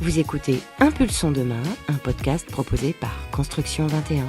Vous écoutez Impulsons Demain, un podcast proposé par Construction 21.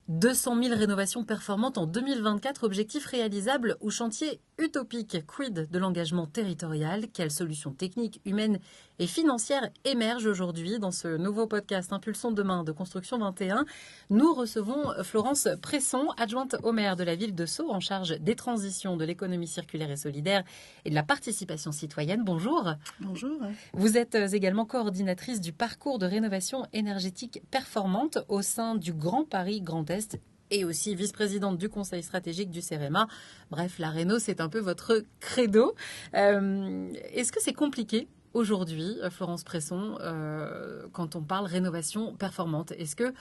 200 000 rénovations performantes en 2024, objectif réalisable ou chantier utopique. Quid de l'engagement territorial? Quelles solutions techniques, humaines et financières émergent aujourd'hui dans ce nouveau podcast Impulsons Demain de Construction 21? Nous recevons Florence Presson, adjointe au maire de la ville de Sceaux, en charge des transitions, de l'économie circulaire et solidaire et de la participation citoyenne. Bonjour. Bonjour. Vous êtes également coordinatrice du parcours de rénovation énergétique performante au sein du Grand Paris Grand Est et aussi vice-présidente du conseil stratégique du CEREMA. Bref, la réno, c'est un peu votre credo. Est-ce que c'est compliqué aujourd'hui, Florence Presson, quand on parle rénovation performante? Est-ce que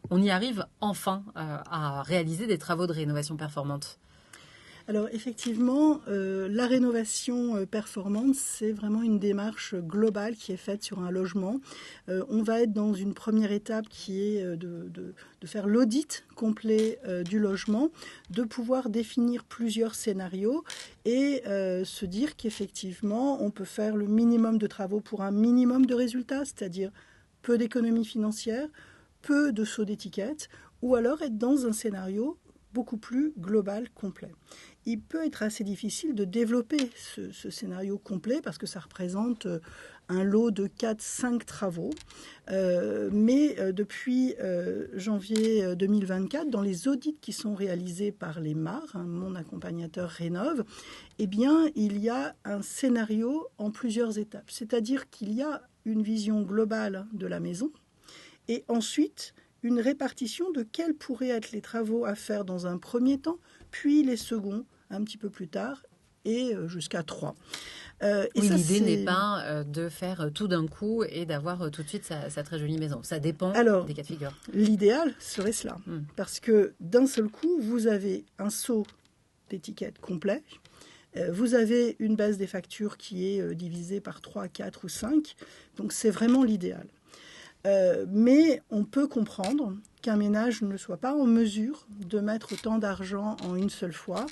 on y arrive enfin à réaliser des travaux de rénovation performante? Alors effectivement, la rénovation performante, c'est vraiment une démarche globale qui est faite sur un logement. On va être dans une première étape qui est de faire l'audit complet du logement, de pouvoir définir plusieurs scénarios et se dire qu'effectivement, on peut faire le minimum de travaux pour un minimum de résultats, c'est-à-dire peu d'économies financières, peu de sauts d'étiquette, ou alors être dans un scénario beaucoup plus global, complet. Il peut être assez difficile de développer ce scénario complet parce que ça représente un lot de 4-5 travaux. Mais depuis janvier 2024, dans les audits qui sont réalisés par les MAR, mon accompagnateur Rénov', eh bien, il y a un scénario en plusieurs étapes. C'est-à-dire qu'il y a une vision globale de la maison et ensuite une répartition de quels pourraient être les travaux à faire dans un premier temps, puis les seconds un petit peu plus tard, et jusqu'à 3. Oui, l'idée n'est pas de faire tout d'un coup et d'avoir tout de suite sa très jolie maison. Ça dépend des cas de figure. L'idéal serait cela, parce que d'un seul coup, vous avez un saut d'étiquette complet, vous avez une base des factures qui est divisée par 3, 4 ou 5, donc c'est vraiment l'idéal. Mais on peut comprendre qu'un ménage ne soit pas en mesure de mettre autant d'argent en une seule fois.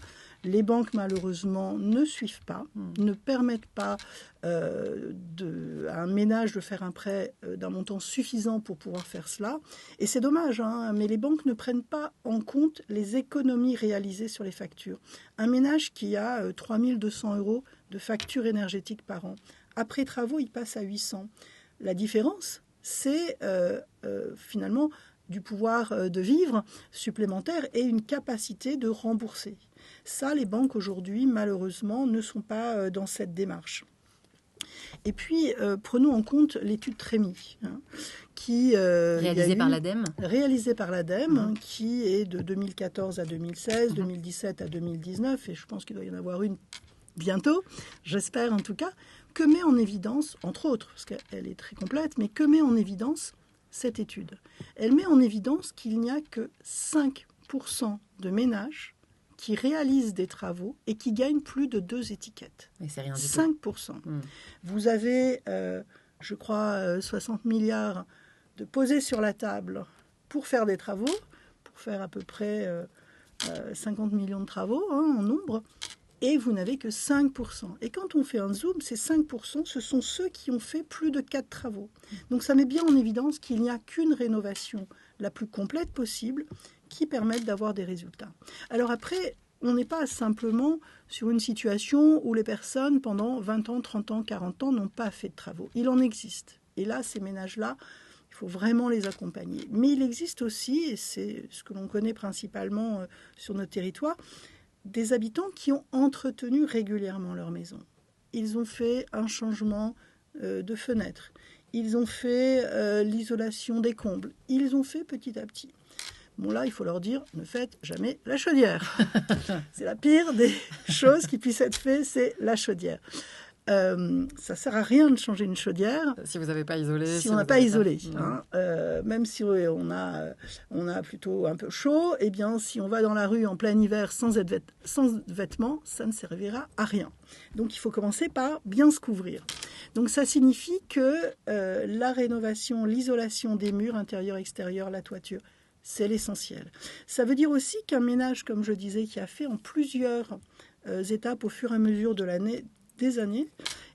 Les banques, malheureusement, ne suivent pas, ne permettent pas à un ménage de faire un prêt d'un montant suffisant pour pouvoir faire cela. Et c'est dommage, mais les banques ne prennent pas en compte les économies réalisées sur les factures. Un ménage qui a 3 200 € de facture énergétique par an, après travaux, il passe à 800. La différence, c'est finalement du pouvoir de vivre supplémentaire et une capacité de rembourser. Ça, les banques aujourd'hui, malheureusement, ne sont pas dans cette démarche. Et puis, prenons en compte l'étude Trémy, qui réalisée par l'ADEME. Réalisée par l'ADEME, qui est de 2014 à 2016, 2017 à 2019, et je pense qu'il doit y en avoir une bientôt, j'espère en tout cas, que met en évidence, entre autres, parce qu'elle est très complète, mais que met en évidence cette étude? Elle met en évidence qu'il n'y a que 5% de ménages qui réalisent des travaux et qui gagnent plus de 2 étiquettes. Mais c'est rien du 5%. Vous avez, je crois, 60 milliards de posés sur la table pour faire des travaux, pour faire à peu près 50 millions de travaux en nombre. Et vous n'avez que 5%. Et quand on fait un zoom, ces 5%, ce sont ceux qui ont fait plus de 4 travaux. Donc ça met bien en évidence qu'il n'y a qu'une rénovation la plus complète possible qui permette d'avoir des résultats. Alors après, on n'est pas simplement sur une situation où les personnes, pendant 20 ans, 30 ans, 40 ans, n'ont pas fait de travaux. Il en existe. Et là, ces ménages-là, il faut vraiment les accompagner. Mais il existe aussi, et c'est ce que l'on connaît principalement sur notre territoire, des habitants qui ont entretenu régulièrement leur maison. Ils ont fait un changement de fenêtre. Ils ont fait l'isolation des combles. Ils ont fait petit à petit. Bon là, il faut leur dire, ne faites jamais la chaudière. C'est la pire des choses qui puissent être faites, c'est la chaudière. Ça ne sert à rien de changer une chaudière. Si vous n'avez pas isolé. Si on n'a pas isolé. Même si on a plutôt un peu chaud, eh bien, si on va dans la rue en plein hiver sans vêtements, ça ne servira à rien. Donc, il faut commencer par bien se couvrir. Donc, ça signifie que la rénovation, l'isolation des murs intérieurs-extérieurs, la toiture, c'est l'essentiel. Ça veut dire aussi qu'un ménage, comme je disais, qui a fait en plusieurs étapes au fur et à mesure des années,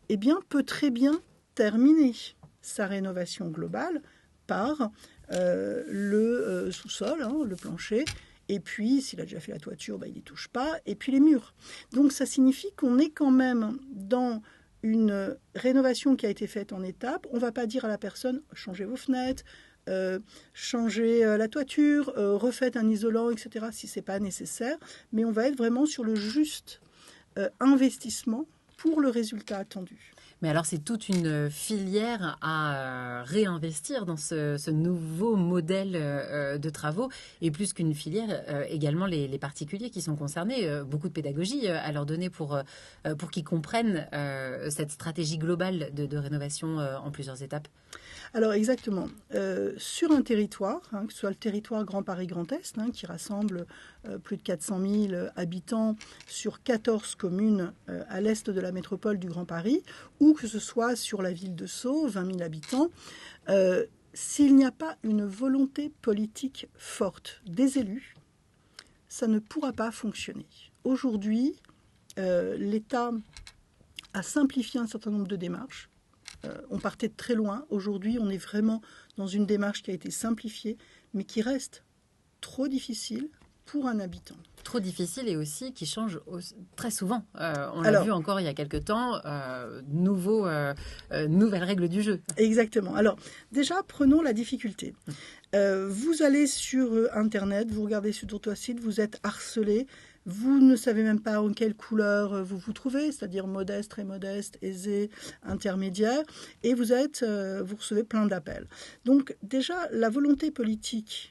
eh bien, peut très bien terminer sa rénovation globale par le sous-sol, le plancher, et puis s'il a déjà fait la toiture, il n'y touche pas, et puis les murs. Donc ça signifie qu'on est quand même dans une rénovation qui a été faite en étapes. On ne va pas dire à la personne « changez vos fenêtres », changer la toiture, refaites un isolant, etc., si ce n'est pas nécessaire, mais on va être vraiment sur le juste investissement pour le résultat attendu. Mais alors, c'est toute une filière à réinvestir dans ce nouveau modèle de travaux. Et plus qu'une filière, également les particuliers qui sont concernés. Beaucoup de pédagogie à leur donner pour qu'ils comprennent cette stratégie globale de rénovation en plusieurs étapes. Alors exactement. Sur un territoire, que ce soit le territoire Grand Paris Grand Est, qui rassemble plus de 400 000 habitants sur 14 communes à l'est de la métropole du Grand Paris, ou que ce soit sur la ville de Sceaux, 20 000 habitants, s'il n'y a pas une volonté politique forte des élus, ça ne pourra pas fonctionner. Aujourd'hui, l'État a simplifié un certain nombre de démarches. On partait de très loin. Aujourd'hui, on est vraiment dans une démarche qui a été simplifiée, mais qui reste trop difficile pour un habitant. Trop difficile et aussi qui change très souvent. On l'a vu encore il y a quelques temps, nouvelles règles du jeu. Exactement. Alors, déjà, prenons la difficulté. Vous allez sur Internet, vous regardez sur d'autres sites, vous êtes harcelé. Vous ne savez même pas en quelle couleur vous vous trouvez, c'est-à-dire modeste, très modeste, aisé, intermédiaire, et vous recevez plein d'appels. Donc déjà, la volonté politique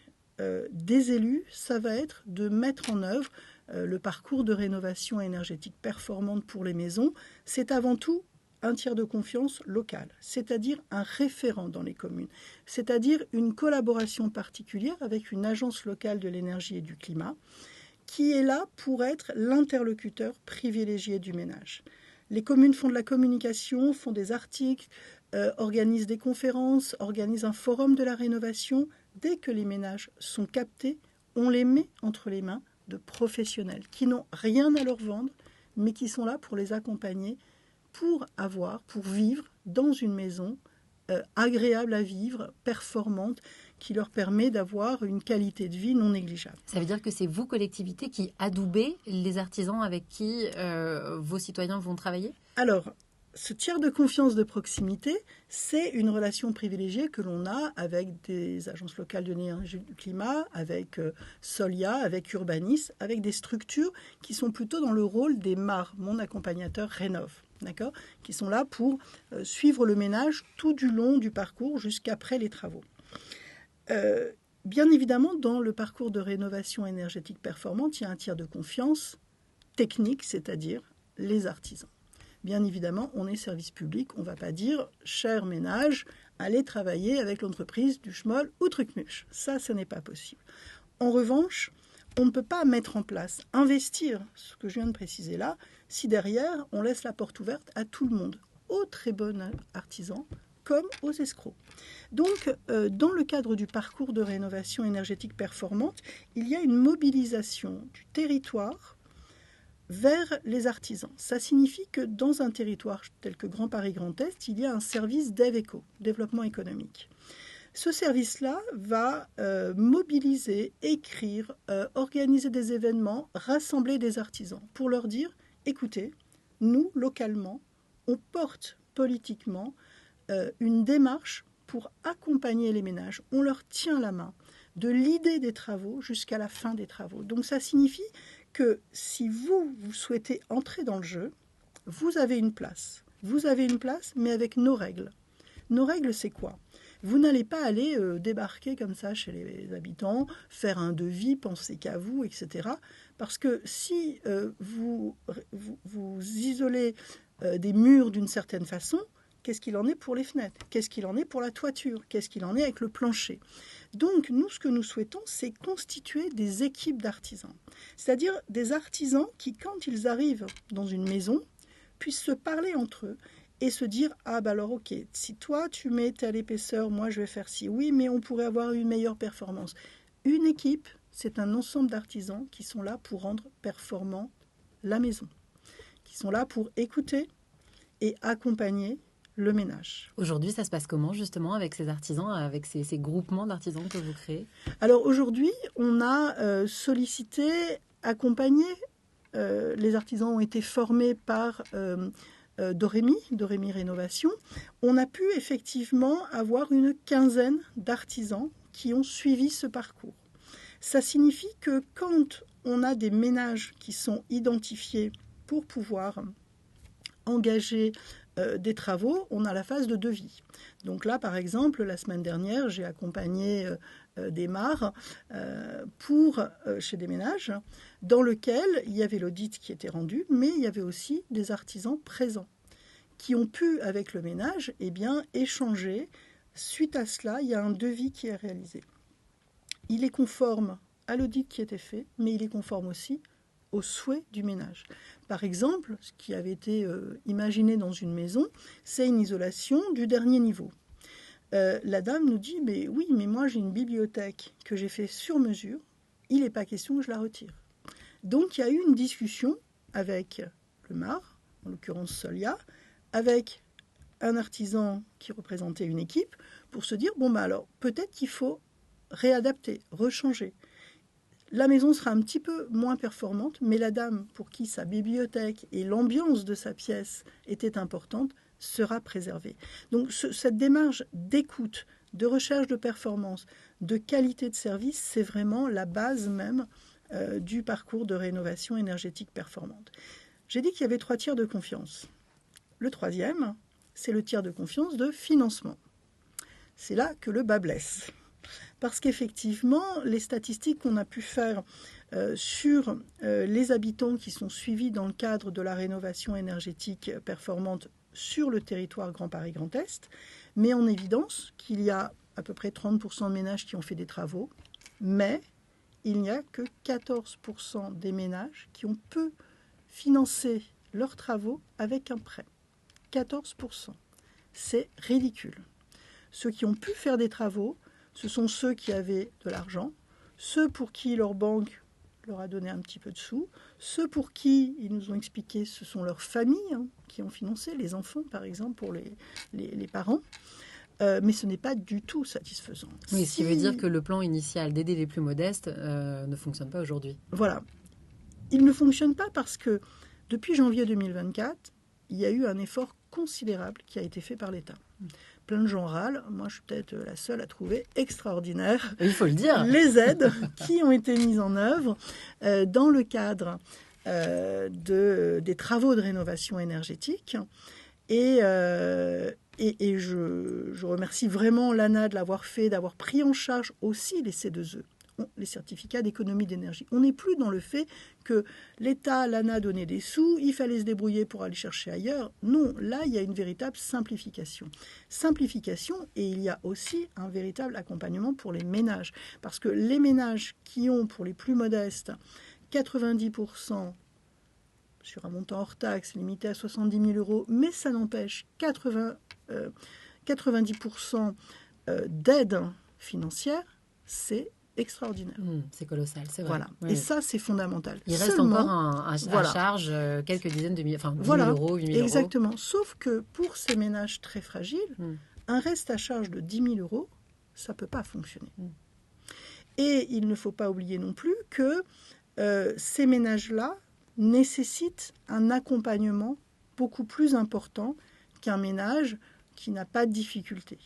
des élus, ça va être de mettre en œuvre le parcours de rénovation énergétique performante pour les maisons. C'est avant tout un tiers de confiance local, c'est-à-dire un référent dans les communes, c'est-à-dire une collaboration particulière avec une agence locale de l'énergie et du climat, qui est là pour être l'interlocuteur privilégié du ménage. Les communes font de la communication, font des articles, organisent des conférences, organisent un forum de la rénovation. Dès que les ménages sont captés, on les met entre les mains de professionnels qui n'ont rien à leur vendre, mais qui sont là pour les accompagner, pour vivre dans une maison agréable à vivre, performante, qui leur permet d'avoir une qualité de vie non négligeable. Ça veut dire que c'est vous, collectivité, qui adoubez les artisans avec qui vos citoyens vont travailler ? Alors, ce tiers de confiance de proximité, c'est une relation privilégiée que l'on a avec des agences locales de l'énergie et du climat, avec Solia, avec Urbanis, avec des structures qui sont plutôt dans le rôle des MAR, mon accompagnateur rénove. D'accord, qui sont là pour suivre le ménage tout du long du parcours jusqu'après les travaux. Bien évidemment, dans le parcours de rénovation énergétique performante, il y a un tiers de confiance technique, c'est-à-dire les artisans. Bien évidemment, on est service public, on ne va pas dire « cher ménage, allez travailler avec l'entreprise du Schmoll ou Trucmuche ». Ça, ce n'est pas possible. En revanche, on ne peut pas mettre en place, investir, ce que je viens de préciser là, si derrière, on laisse la porte ouverte à tout le monde, aux très bons artisans comme aux escrocs. Donc, dans le cadre du parcours de rénovation énergétique performante, il y a une mobilisation du territoire vers les artisans. Ça signifie que dans un territoire tel que Grand Paris Grand Est, il y a un service DevEco, développement économique. Ce service-là va mobiliser, écrire, organiser des événements, rassembler des artisans pour leur dire « écoutez, nous, localement, on porte politiquement une démarche pour accompagner les ménages. On leur tient la main de l'idée des travaux jusqu'à la fin des travaux. » Donc ça signifie que si vous souhaitez entrer dans le jeu, vous avez une place. Vous avez une place, mais avec nos règles. Nos règles, c'est quoi ? Vous n'allez pas aller débarquer comme ça chez les habitants, faire un devis, penser qu'à vous, etc. Parce que si vous isolez des murs d'une certaine façon, qu'est-ce qu'il en est pour les fenêtres ? Qu'est-ce qu'il en est pour la toiture ? Qu'est-ce qu'il en est avec le plancher ? Donc, nous, ce que nous souhaitons, c'est constituer des équipes d'artisans. C'est-à-dire des artisans qui, quand ils arrivent dans une maison, puissent se parler entre eux et se dire « Ah, bah alors, ok, si toi, tu mets telle épaisseur, moi, je vais faire ci. Oui, mais on pourrait avoir une meilleure performance. » Une équipe, c'est un ensemble d'artisans qui sont là pour rendre performant la maison, qui sont là pour écouter et accompagner le ménage. Aujourd'hui, ça se passe comment justement avec ces artisans, avec ces groupements d'artisans que vous créez? Alors aujourd'hui, on a sollicité, accompagné, les artisans ont été formés par Dorémy Rénovation. On a pu effectivement avoir une quinzaine d'artisans qui ont suivi ce parcours. Ça signifie que quand on a des ménages qui sont identifiés pour pouvoir engager des travaux, on a la phase de devis. Donc là, par exemple, la semaine dernière, j'ai accompagné des mares chez des ménages dans lequel il y avait l'audit qui était rendu, mais il y avait aussi des artisans présents qui ont pu, avec le ménage, échanger. Suite à cela, il y a un devis qui est réalisé. Il est conforme à l'audit qui était fait, mais il est conforme aussi aux souhaits du ménage. Par exemple, ce qui avait été imaginé dans une maison, c'est une isolation du dernier niveau. La dame nous dit, mais oui, mais moi j'ai une bibliothèque que j'ai fait sur mesure, il n'est pas question que je la retire. Donc il y a eu une discussion avec le MAR, en l'occurrence Solia, avec un artisan qui représentait une équipe, pour se dire, alors peut-être qu'il faut réadapter, rechanger. La maison sera un petit peu moins performante, mais la dame pour qui sa bibliothèque et l'ambiance de sa pièce étaient importantes sera préservée. Donc cette démarche d'écoute, de recherche de performance, de qualité de service, c'est vraiment la base même du parcours de rénovation énergétique performante. J'ai dit qu'il y avait 3 tiers de confiance. Le 3e, c'est le tiers de confiance de financement. C'est là que le bas blesse. Parce qu'effectivement, les statistiques qu'on a pu faire sur les habitants qui sont suivis dans le cadre de la rénovation énergétique performante sur le territoire Grand Paris Grand Est met en évidence qu'il y a à peu près 30% de ménages qui ont fait des travaux, mais il n'y a que 14% des ménages qui ont pu financer leurs travaux avec un prêt. 14%. C'est ridicule. Ceux qui ont pu faire des travaux, ce sont ceux qui avaient de l'argent, ceux pour qui leur banque leur a donné un petit peu de sous, ceux pour qui, ils nous ont expliqué, ce sont leurs familles qui ont financé, les enfants par exemple, pour les parents. Mais ce n'est pas du tout satisfaisant. Oui, ce qui veut dire que le plan initial d'aider les plus modestes ne fonctionne pas aujourd'hui. Voilà. Il ne fonctionne pas parce que depuis janvier 2024, il y a eu un effort considérable qui a été fait par l'État. Plein de gens râlent. Moi, je suis peut-être la seule à trouver extraordinaire. Il faut le dire. Les aides qui ont été mises en œuvre dans le cadre des travaux de rénovation énergétique. Et je remercie vraiment l'ANA de l'avoir fait, d'avoir pris en charge aussi les C2E, les certificats d'économie d'énergie. On n'est plus dans le fait que l'État, l'ANA donnait des sous, il fallait se débrouiller pour aller chercher ailleurs. Non, là, il y a une véritable simplification. Simplification, et il y a aussi un véritable accompagnement pour les ménages. Parce que les ménages qui ont, pour les plus modestes, 90% sur un montant hors taxe limité à 70 000 euros, mais ça n'empêche 90% d'aide financière, c'est extraordinaire. C'est colossal, c'est vrai. Voilà. Oui. Et ça, c'est fondamental. Il reste encore à charge quelques dizaines de milliers, 10 000 euros, 8 000 euros. Exactement. Sauf que pour ces ménages très fragiles, un reste à charge de 10 000 euros, ça ne peut pas fonctionner. Et il ne faut pas oublier non plus que ces ménages-là nécessitent un accompagnement beaucoup plus important qu'un ménage qui n'a pas de difficulté.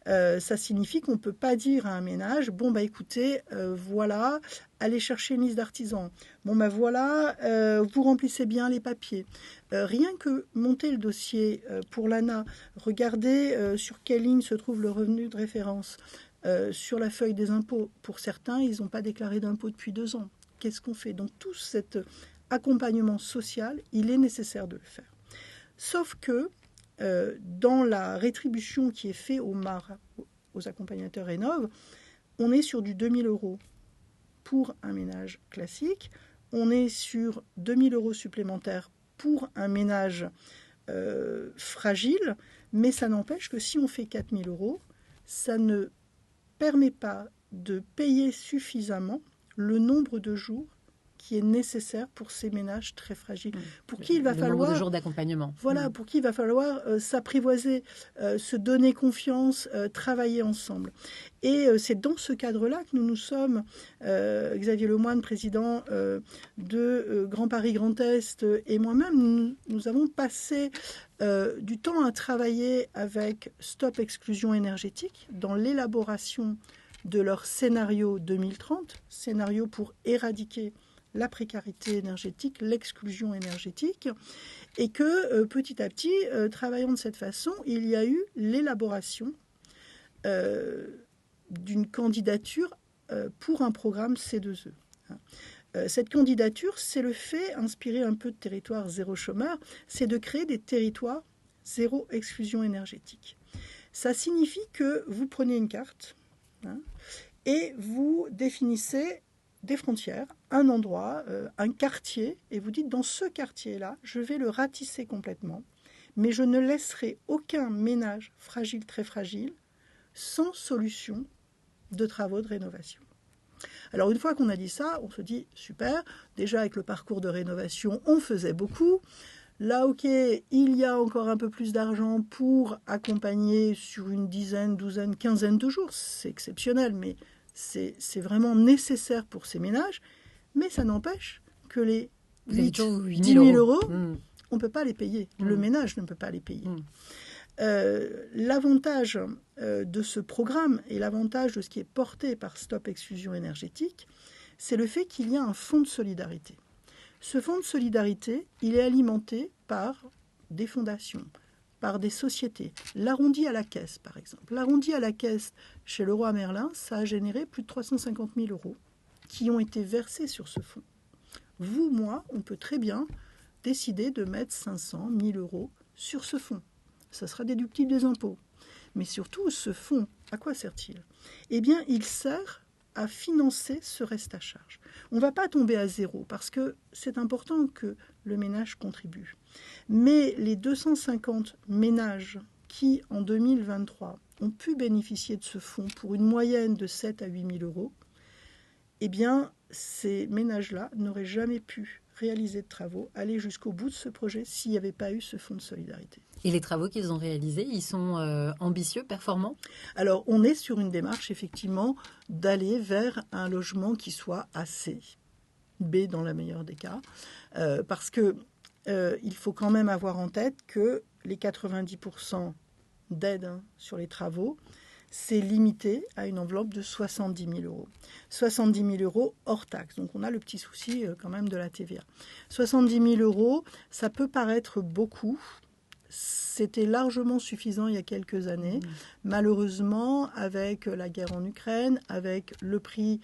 Ça signifie qu'on ne peut pas dire à un ménage, écoutez, voilà, allez chercher une liste d'artisans. Voilà, vous remplissez bien les papiers. Rien que monter le dossier pour l'ANA, regarder sur quelle ligne se trouve le revenu de référence, sur la feuille des impôts. Pour certains, ils n'ont pas déclaré d'impôts depuis 2 ans. Qu'est-ce qu'on fait? Donc tout cet accompagnement social, il est nécessaire de le faire. Sauf que dans la rétribution qui est faite aux MAR, aux accompagnateurs Rénov', on est sur du 2 000 euros pour un ménage classique, on est sur 2 000 euros supplémentaires pour un ménage fragile, mais ça n'empêche que si on fait 4 000 euros, ça ne permet pas de payer suffisamment le nombre de jours qui est nécessaire pour ces ménages très fragiles, pour qui il va falloir... nombre de jours d'accompagnement. Voilà, pour qui il va falloir s'apprivoiser, se donner confiance, travailler ensemble. Et c'est dans ce cadre-là que nous nous sommes, Xavier Lemoine, président de Grand Paris Grand Est, et moi-même, nous avons passé du temps à travailler avec Stop Exclusion Énergétique dans l'élaboration de leur scénario 2030, scénario pour éradiquer la précarité énergétique, l'exclusion énergétique, et que petit à petit, travaillant de cette façon, il y a eu l'élaboration d'une candidature pour un programme C2E. Cette candidature, c'est le fait, inspiré un peu de territoire zéro chômeur, c'est de créer des territoires zéro exclusion énergétique. Ça signifie que vous prenez une carte et vous définissez des frontières, un endroit, un quartier, et vous dites dans ce quartier-là, je vais le ratisser complètement, mais je ne laisserai aucun ménage fragile, très fragile, sans solution de travaux de rénovation. Alors une fois qu'on a dit ça, on se dit super, déjà avec le parcours de rénovation, on faisait beaucoup. Là, ok, il y a encore un peu plus d'argent pour accompagner sur une dizaine, douzaine, quinzaine de jours. C'est exceptionnel, mais c'est vraiment nécessaire pour ces ménages. Mais ça n'empêche que les 10 000 euros, on ne peut pas les payer. Le ménage ne peut pas les payer. L'avantage de ce programme et l'avantage de ce qui est porté par Stop Exclusion Énergétique, c'est le fait qu'il y a un fonds de solidarité. Ce fonds de solidarité, il est alimenté par des fondations, par des sociétés. L'arrondi à la caisse, par exemple. L'arrondi à la caisse chez Leroy Merlin, ça a généré plus de 350 000 euros qui ont été versés sur ce fonds. Vous, moi, on peut très bien décider de mettre 500 000 euros sur ce fonds. Ça sera déductible des impôts. Mais surtout, ce fonds, à quoi sert-il ? Eh bien, il sert à financer ce reste à charge. On ne va pas tomber à zéro parce que c'est important que le ménage contribue. Mais les 250 ménages qui, en 2023, ont pu bénéficier de ce fonds pour une moyenne de 7 à 8 000 euros, eh bien, ces ménages-là n'auraient jamais pu réaliser de travaux, aller jusqu'au bout de ce projet s'il n'y avait pas eu ce fonds de solidarité. Et les travaux qu'ils ont réalisés, ils sont ambitieux, performants ? Alors, on est sur une démarche, effectivement, d'aller vers un logement qui soit AC, B dans la meilleure des cas, parce que il faut quand même avoir en tête que les 90% d'aide sur les travaux, c'est limité à une enveloppe de 70 000 euros. 70 000 euros hors taxe. Donc, on a le petit souci quand même de la TVA. 70 000 euros, ça peut paraître beaucoup. C'était largement suffisant il y a quelques années. Malheureusement, avec la guerre en Ukraine, avec le prix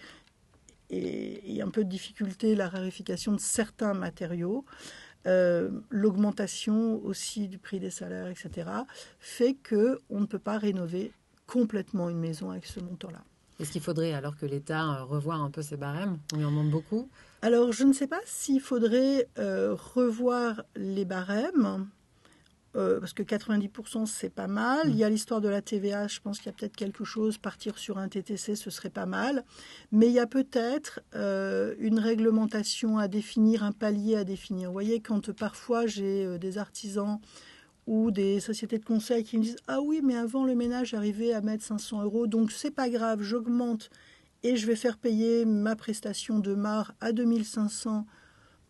et un peu de difficulté, la raréfaction de certains matériaux, l'augmentation aussi du prix des salaires, etc., fait qu'on ne peut pas rénover complètement une maison avec ce montant-là. Est-ce qu'il faudrait alors que l'État revoie un peu ses barèmes ? On lui en demande beaucoup. Alors, je ne sais pas s'il faudrait revoir les barèmes, parce que 90%, c'est pas mal. Il y a l'histoire de la TVA, je pense qu'il y a peut-être quelque chose, partir sur un TTC, ce serait pas mal. Mais il y a peut-être une réglementation à définir, un palier à définir. Vous voyez, quand parfois j'ai des artisans ou des sociétés de conseil qui me disent « Ah oui, mais avant, le ménage arrivait à mettre 500 euros, donc c'est pas grave, j'augmente et je vais faire payer ma prestation de MAR à 2500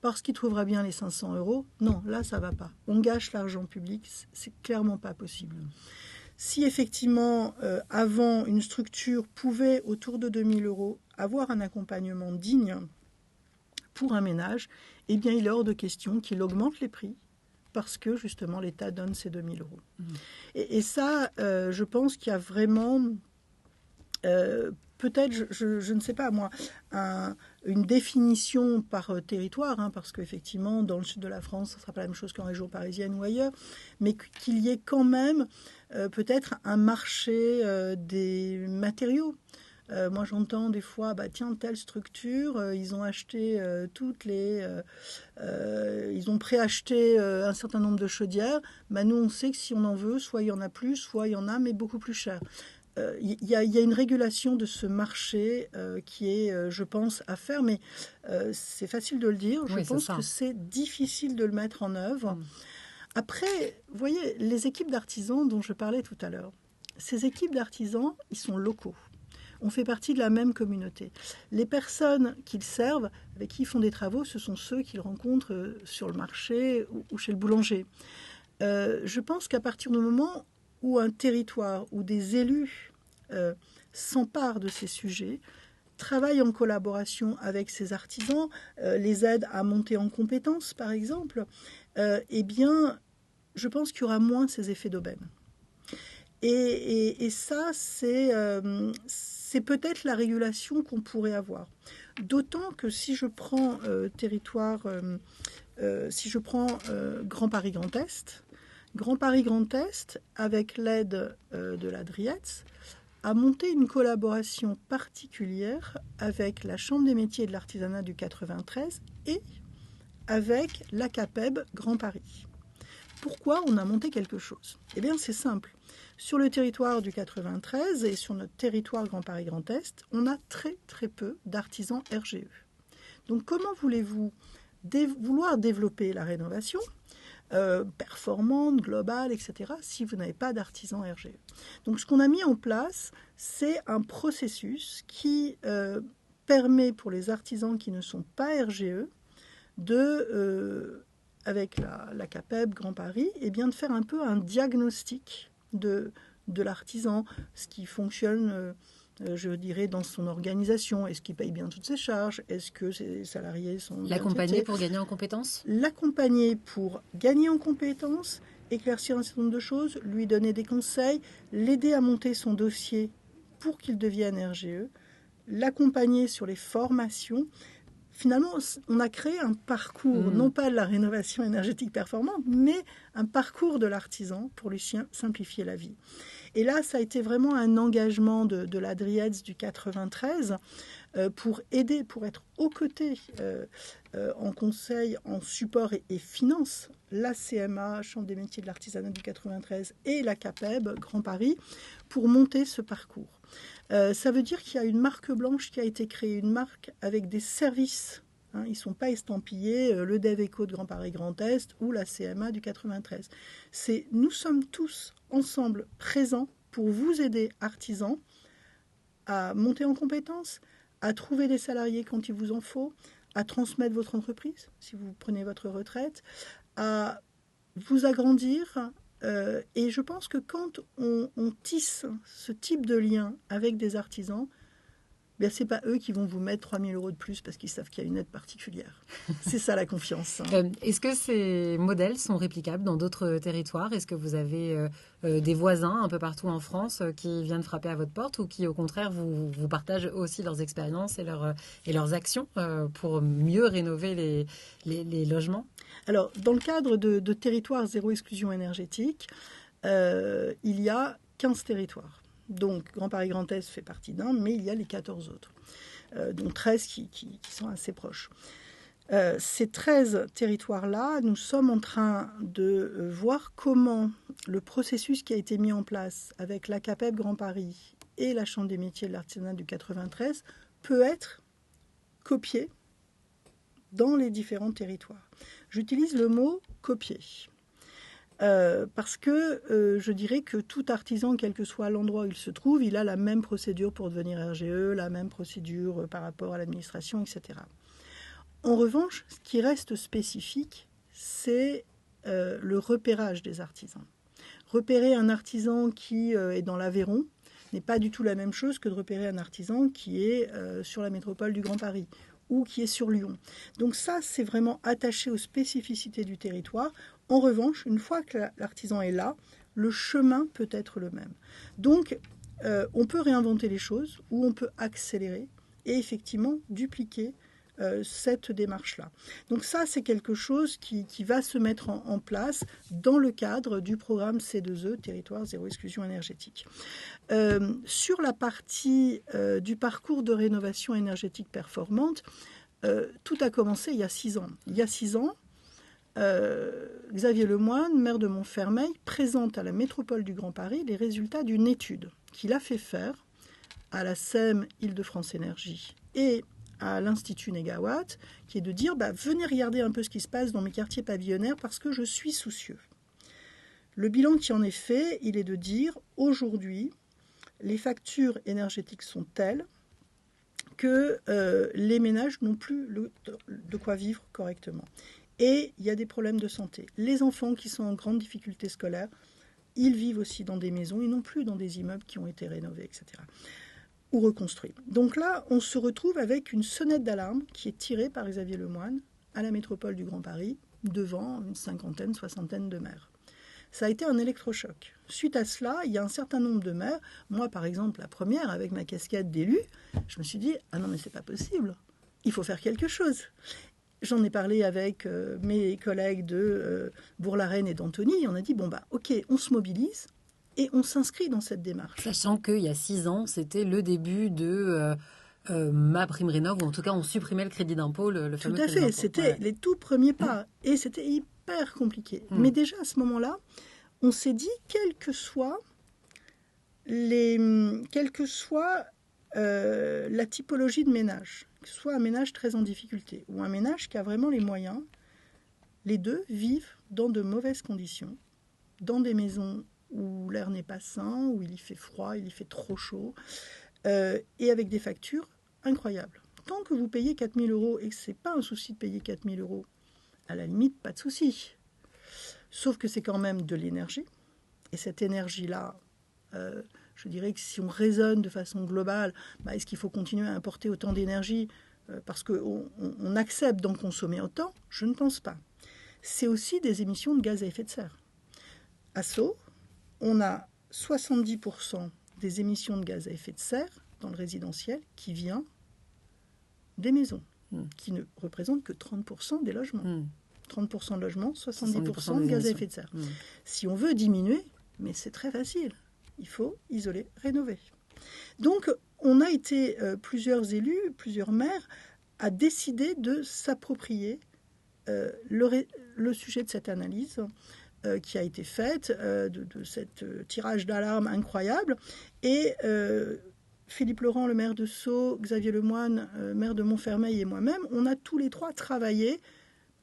parce qu'il trouvera bien les 500 euros. » Non, là, ça va pas. On gâche l'argent public, c'est clairement pas possible. Si effectivement, avant, une structure pouvait, autour de 2000 euros, avoir un accompagnement digne pour un ménage, eh bien, il est hors de question qu'il augmente les prix parce que, justement, l'État donne ces 2000 euros. Et ça, je pense qu'il y a vraiment, peut-être, je ne sais pas moi, une définition par territoire, parce qu'effectivement, dans le sud de la France, ça ne sera pas la même chose qu'en région parisienne ou ailleurs, mais qu'il y ait quand même peut-être un marché des matériaux. Moi, j'entends des fois, tiens, telle structure, ils ont acheté ils ont préacheté un certain nombre de chaudières. Nous, on sait que si on en veut, soit il y en a plus, soit il y en a, mais beaucoup plus cher. y a une régulation de ce marché qui est, je pense, à faire, mais c'est facile de le dire. Je pense que c'est difficile de le mettre en œuvre. Après, vous voyez, les équipes d'artisans dont je parlais tout à l'heure, ces équipes d'artisans, ils sont locaux. On fait partie de la même communauté. Les personnes qu'ils servent, avec qui ils font des travaux, ce sont ceux qu'ils rencontrent sur le marché ou chez le boulanger. Je pense qu'à partir du moment où un territoire, où des élus s'emparent de ces sujets, travaillent en collaboration avec ces artisans, les aident à monter en compétences, par exemple, eh bien, je pense qu'il y aura moins ces effets d'aubaine. Et ça, c'est peut-être la régulation qu'on pourrait avoir. D'autant que si je prends Grand Paris Grand Est, Grand Paris Grand Est, avec l'aide de la DRIETS, a monté une collaboration particulière avec la Chambre des métiers et de l'artisanat du 93 et avec l'ACAPEB Grand Paris. Pourquoi on a monté quelque chose ? Eh bien, c'est simple. Sur le territoire du 93 et sur notre territoire Grand Paris Grand Est, on a très très peu d'artisans RGE. Donc comment voulez-vous vouloir développer la rénovation performante, globale, etc., si vous n'avez pas d'artisans RGE. Donc ce qu'on a mis en place, c'est un processus qui permet pour les artisans qui ne sont pas RGE avec la CAPEB Grand Paris, eh bien, de faire un peu un diagnostic de l'artisan, ce qui fonctionne, je dirais, dans son organisation. Est-ce qu'il paye bien toutes ses charges ? Est-ce que ses salariés sont bien L'accompagner traités ? pour gagner en compétences ? L'accompagner pour gagner en compétences, éclaircir un certain nombre de choses, lui donner des conseils, l'aider à monter son dossier pour qu'il devienne RGE, l'accompagner sur les formations. Finalement, on a créé un parcours, non pas de la rénovation énergétique performante, mais un parcours de l'artisan pour lui simplifier la vie. Et là, ça a été vraiment un engagement de la DRIETS du 93 pour aider, pour être aux côtés en conseil, en support et finance, la CMA, Chambre des métiers de l'artisanat du 93 et la CAPEB Grand Paris pour monter ce parcours. Ça veut dire qu'il y a une marque blanche qui a été créée, une marque avec des services. Ils ne sont pas estampillés, le DevEco de Grand Paris Grand Est ou la CMA du 93. Nous sommes tous ensemble présents pour vous aider, artisans, à monter en compétences, à trouver des salariés quand il vous en faut, à transmettre votre entreprise, si vous prenez votre retraite, à vous agrandir. Et je pense que quand on tisse ce type de lien avec des artisans, ce n'est pas eux qui vont vous mettre 3 000 € de plus parce qu'ils savent qu'il y a une aide particulière. C'est ça la confiance. Est-ce que ces modèles sont réplicables dans d'autres territoires ? Est-ce que vous avez des voisins un peu partout en France qui viennent frapper à votre porte ou qui, au contraire, vous partagent aussi leurs expériences et leurs actions pour mieux rénover les logements ? Alors, dans le cadre de territoires zéro exclusion énergétique, il y a 15 territoires. Donc, Grand Paris Grand Est fait partie d'un, mais il y a les 14 autres, dont 13 qui sont assez proches. Ces 13 territoires-là, nous sommes en train de voir comment le processus qui a été mis en place avec la CAPEB Grand Paris et la Chambre des métiers de l'artisanat du 93 peut être copié dans les différents territoires. J'utilise le mot « copier ». Parce que je dirais que tout artisan, quel que soit l'endroit où il se trouve, il a la même procédure pour devenir RGE, la même procédure par rapport à l'administration, etc. En revanche, ce qui reste spécifique, c'est le repérage des artisans. Repérer un artisan qui est dans l'Aveyron n'est pas du tout la même chose que de repérer un artisan qui est sur la métropole du Grand Paris ou qui est sur Lyon. Donc ça, c'est vraiment attaché aux spécificités du territoire. En revanche, une fois que l'artisan est là, le chemin peut être le même. Donc, on peut réinventer les choses ou on peut accélérer et effectivement dupliquer cette démarche-là. Donc ça, c'est quelque chose qui va se mettre en place dans le cadre du programme C2E, Territoire Zéro Exclusion Énergétique. Sur la partie du parcours de rénovation énergétique performante, tout a commencé il y a 6 ans. Il y a 6 ans, Xavier Lemoine, maire de Montfermeil, présente à la métropole du Grand Paris les résultats d'une étude qu'il a fait faire à la SEM Île-de-France Énergie et à l'Institut Négawatt, qui est de dire venez regarder un peu ce qui se passe dans mes quartiers pavillonnaires parce que je suis soucieux. Le bilan qui en est fait, il est de dire aujourd'hui, les factures énergétiques sont telles que les ménages n'ont plus de quoi vivre correctement. Et il y a des problèmes de santé. Les enfants qui sont en grande difficulté scolaire, ils vivent aussi dans des maisons, ils n'ont plus dans des immeubles qui ont été rénovés, etc. Ou reconstruits. Donc là, on se retrouve avec une sonnette d'alarme qui est tirée par Xavier Lemoyne à la métropole du Grand Paris, devant une cinquantaine, soixantaine de maires. Ça a été un électrochoc. Suite à cela, il y a un certain nombre de maires. Moi, par exemple, la première, avec ma casquette d'élu, je me suis dit « Ah non, mais c'est pas possible. Il faut faire quelque chose. » J'en ai parlé avec mes collègues de Bourg-la-Reine et d'Antony. On a dit « Bon, ok, on se mobilise et on s'inscrit dans cette démarche. » Sachant qu'il y a 6 ans, c'était le début de MaPrimeRénov', ou en tout cas, on supprimait le crédit d'impôt, le fameux crédit d'impôt. Tout à fait, c'était les tout premiers pas. Et c'était hyper compliqué. Mais déjà, à ce moment-là, on s'est dit, quelle que soit la typologie de ménage, que ce soit un ménage très en difficulté ou un ménage qui a vraiment les moyens, les deux vivent dans de mauvaises conditions, dans des maisons où l'air n'est pas sain, où il y fait froid, il y fait trop chaud, et avec des factures incroyables. Tant que vous payez 4 000 € et que ce n'est pas un souci de payer 4 000 €, à la limite, pas de souci. Sauf que c'est quand même de l'énergie. Et cette énergie-là, je dirais que si on raisonne de façon globale, est-ce qu'il faut continuer à importer autant d'énergie parce qu'on accepte d'en consommer autant? Je ne pense pas. C'est aussi des émissions de gaz à effet de serre. À Sceaux, on a 70% des émissions de gaz à effet de serre dans le résidentiel qui vient des maisons, qui ne représentent que 30% des logements. 30% de logements, 70% de gaz à effet de serre. Si on veut diminuer, mais c'est très facile, il faut isoler, rénover. Donc, on a été plusieurs élus, plusieurs maires, à décider de s'approprier le sujet de cette analyse qui a été faite, de cette tirage d'alarme incroyable. Et Philippe Laurent, le maire de Sceaux, Xavier Lemoyne, maire de Montfermeil et moi-même, on a tous les trois travaillé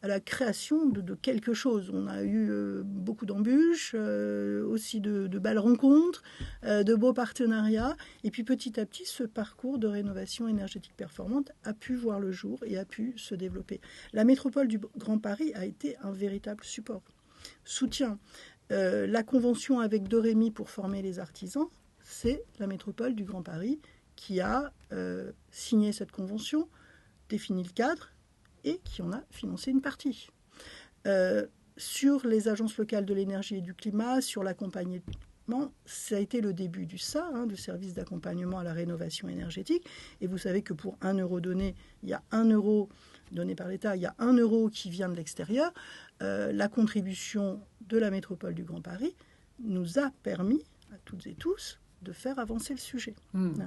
à la création de quelque chose. On a eu beaucoup d'embûches, aussi de belles rencontres, de beaux partenariats. Et puis petit à petit, ce parcours de rénovation énergétique performante a pu voir le jour et a pu se développer. La métropole du Grand Paris a été un véritable support, soutien. La convention avec Doremi pour former les artisans, c'est la métropole du Grand Paris qui a signé cette convention, défini le cadre, et qui en a financé une partie. Sur les agences locales de l'énergie et du climat, sur l'accompagnement, ça a été le début du SAR, du service d'accompagnement à la rénovation énergétique. Et vous savez que pour 1 euro donné, il y a 1 euro donné par l'État, il y a 1 euro qui vient de l'extérieur. La contribution de la métropole du Grand Paris nous a permis, à toutes et tous, de faire avancer le sujet.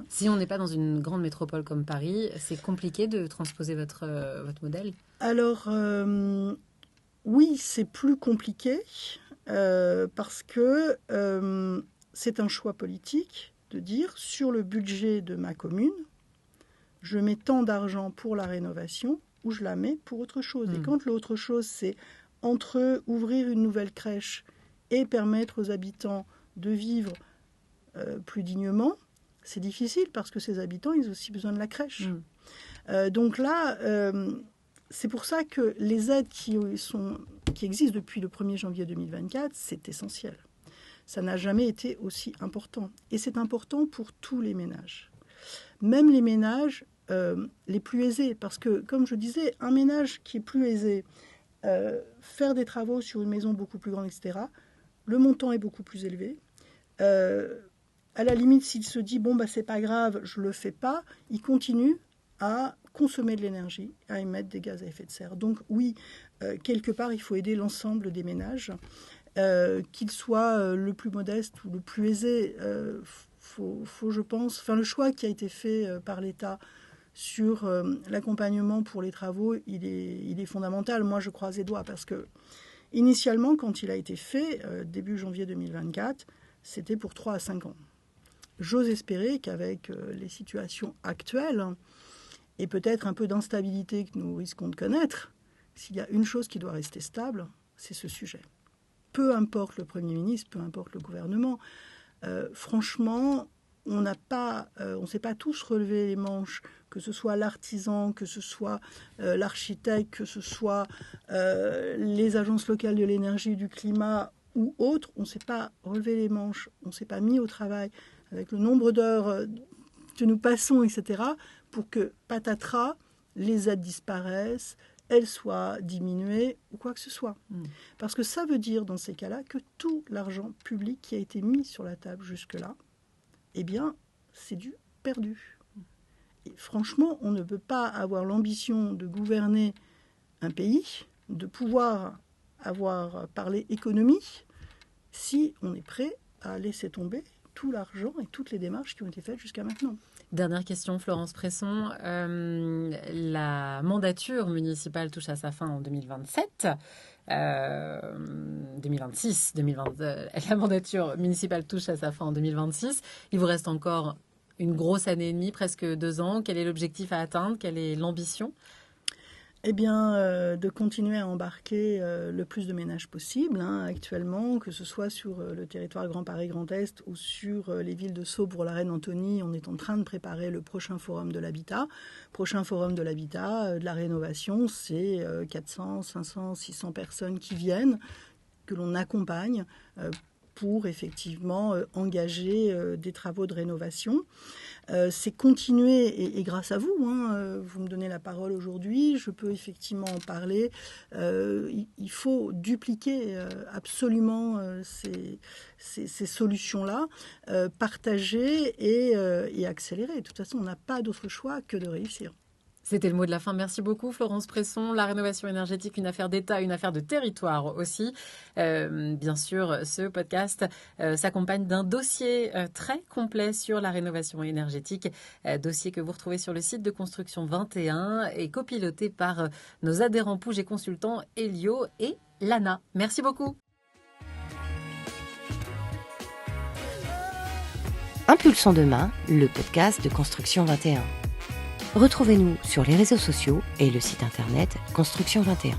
Si on n'est pas dans une grande métropole comme Paris, c'est compliqué de transposer votre modèle? Alors, oui, c'est plus compliqué parce que c'est un choix politique de dire sur le budget de ma commune, je mets tant d'argent pour la rénovation ou je la mets pour autre chose. Et quand l'autre chose, c'est entre ouvrir une nouvelle crèche et permettre aux habitants de vivre plus dignement, c'est difficile parce que ces habitants, ils ont aussi besoin de la crèche. Donc là, c'est pour ça que les aides qui existent depuis le 1er janvier 2024, c'est essentiel. Ça n'a jamais été aussi important. Et c'est important pour tous les ménages. Même les ménages les plus aisés. Parce que, comme je disais, un ménage qui est plus aisé, faire des travaux sur une maison beaucoup plus grande, etc., le montant est beaucoup plus élevé. À la limite, s'il se dit, c'est pas grave, je le fais pas, il continue à consommer de l'énergie, à émettre des gaz à effet de serre. Donc oui, quelque part, il faut aider l'ensemble des ménages, qu'ils soient le plus modeste ou le plus aisé. Faut, je pense, le choix qui a été fait par l'État sur l'accompagnement pour les travaux, il est fondamental. Moi, je croise les doigts parce que initialement, quand il a été fait, début janvier 2024, c'était pour 3 à 5 ans. j'ose espérer qu'avec les situations actuelles et peut-être un peu d'instabilité que nous risquons de connaître, s'il y a une chose qui doit rester stable, c'est ce sujet. Peu importe le Premier ministre, peu importe le gouvernement, franchement, on ne s'est pas tous relevé les manches, que ce soit l'artisan, que ce soit l'architecte, que ce soit les agences locales de l'énergie, du climat ou autres. On ne s'est pas relevé les manches, on ne s'est pas mis au travail avec le nombre d'heures que nous passons, etc., pour que, patatras, les aides disparaissent, elles soient diminuées ou quoi que ce soit. Parce que ça veut dire, dans ces cas-là, que tout l'argent public qui a été mis sur la table jusque-là, eh bien, c'est du perdu. Et franchement, on ne peut pas avoir l'ambition de gouverner un pays, de pouvoir avoir parlé économie, si on est prêt à laisser tomber tout l'argent et toutes les démarches qui ont été faites jusqu'à maintenant. Dernière question, Florence Presson. La mandature municipale touche à sa fin en 2027. 2026, la mandature municipale touche à sa fin en 2026. Il vous reste encore une grosse année et demie, presque 2 ans. Quel est l'objectif à atteindre? Quelle est l'ambition? Eh bien, de continuer à embarquer le plus de ménages possible, actuellement, que ce soit sur le territoire Grand Paris Grand Est ou sur les villes de Sceaux pour la Reine-Antonie. On est en train de préparer le prochain forum de l'habitat. Prochain forum de l'habitat, de la rénovation, c'est 400, 500, 600 personnes qui viennent, que l'on accompagne pour effectivement engager des travaux de rénovation. C'est continuer, et grâce à vous, vous me donnez la parole aujourd'hui, je peux effectivement en parler. Il faut dupliquer absolument ces solutions-là, partager et accélérer. De toute façon, on n'a pas d'autre choix que de réussir. C'était le mot de la fin. Merci beaucoup, Florence Presson. La rénovation énergétique, une affaire d'État, une affaire de territoire aussi. Bien sûr, ce podcast s'accompagne d'un dossier très complet sur la rénovation énergétique. Dossier que vous retrouvez sur le site de Construction 21 et copiloté par nos adhérents Pouge et consultants Elio et Lana. Merci beaucoup. Impulsons demain, le podcast de Construction 21. Retrouvez-nous sur les réseaux sociaux et le site internet Construction 21.